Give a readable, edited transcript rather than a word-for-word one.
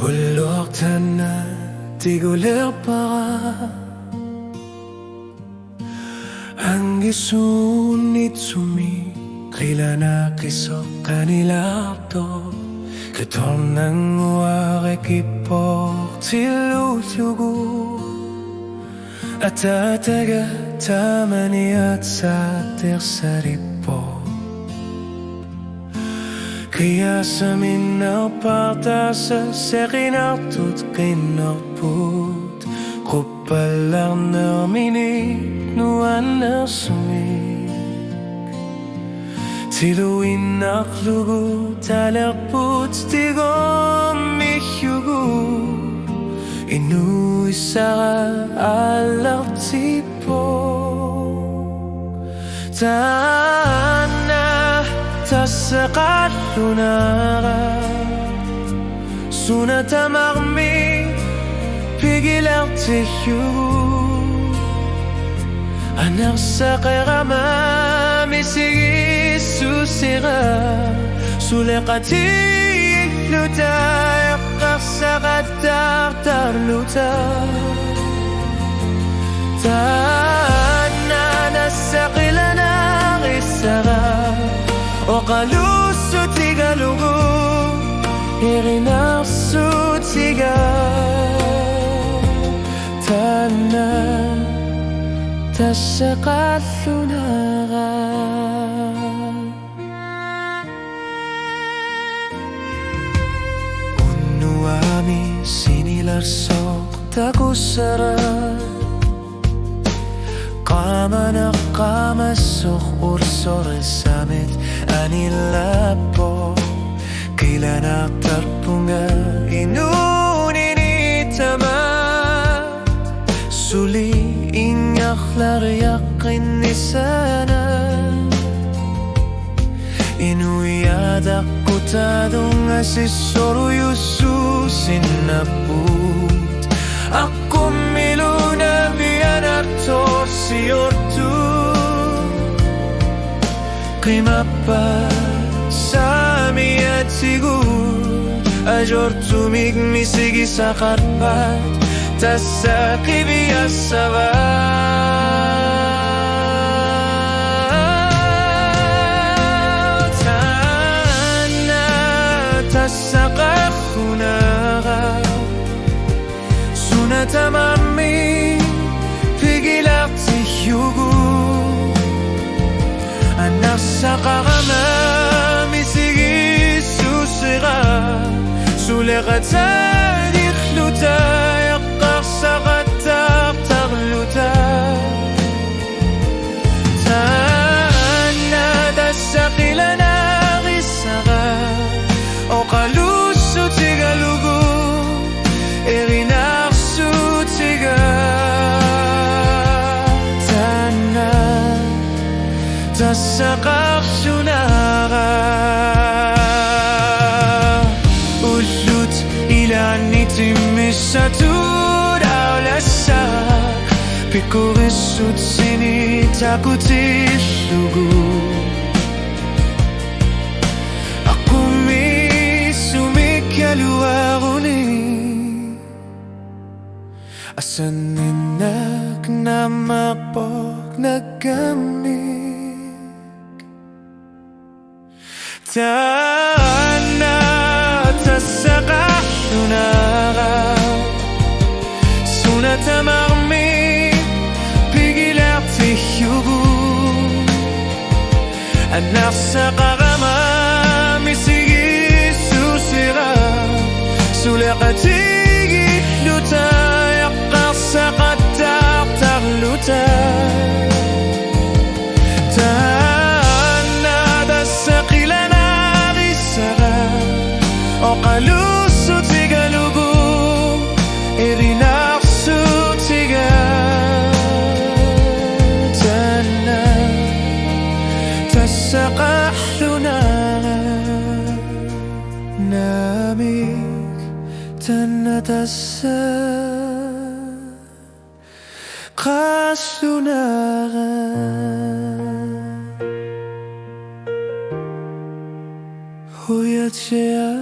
울럭탄나 띠굴려봐 Anggisun itsumi Kilana kiso kanilapto Ketonang wakikipok Tilutyugu Atataga tamani at sa tersaripo Kaya sa minapata sa sekinatut kinaput Kupalang na miniknuan na sumik Tiluin naklugu talakput tigom mihyugu Inuwi sa alak tipo Tana tasakat lunara Sunata magmi Pigilang tihyugu Anak sa karama Misigi susira Sulekati lutay Kasakatar tarluta Tana nasa kilana Isara O kaluso tigalugu Irinakso tiga Tana tasakalunaga Unuami sinilarsok takusara Kamana kamasok ursor samit anilapo Kilanak tarpunga inunini tamat Suli inyaklar yakin nisana Inuyadak kutadong asisoru yususin naput Ako miluna biyanak to siyortu Kimapa sami at sigur Ajortu migmisigi sa karpat Tasa kibiyasaba Tana tasa kakunaga Sunata mami Pigilak tihyugu Anak sa karama Misigi susira Sulekata dikhluta Sakatak tarluta Tana dasakilana risara O kaluso tigalugu Irinaksu tiga Tana dasakaksunara Ulut ilan itimisatu Pikurisut sini takutin lugu Aku misumikaluaruni Asaninak na mapok nagamik Tana tasakasunara Sunata marmi Tihyugu Anak sa karama Misigi susira Sulekatigi luta Yakar sa katak tarluta Tana dasakilana risara O kaluso tigalugu Irinaksu tiga Sakahlunara Namik Tanatasa Kaslunara Huyat siya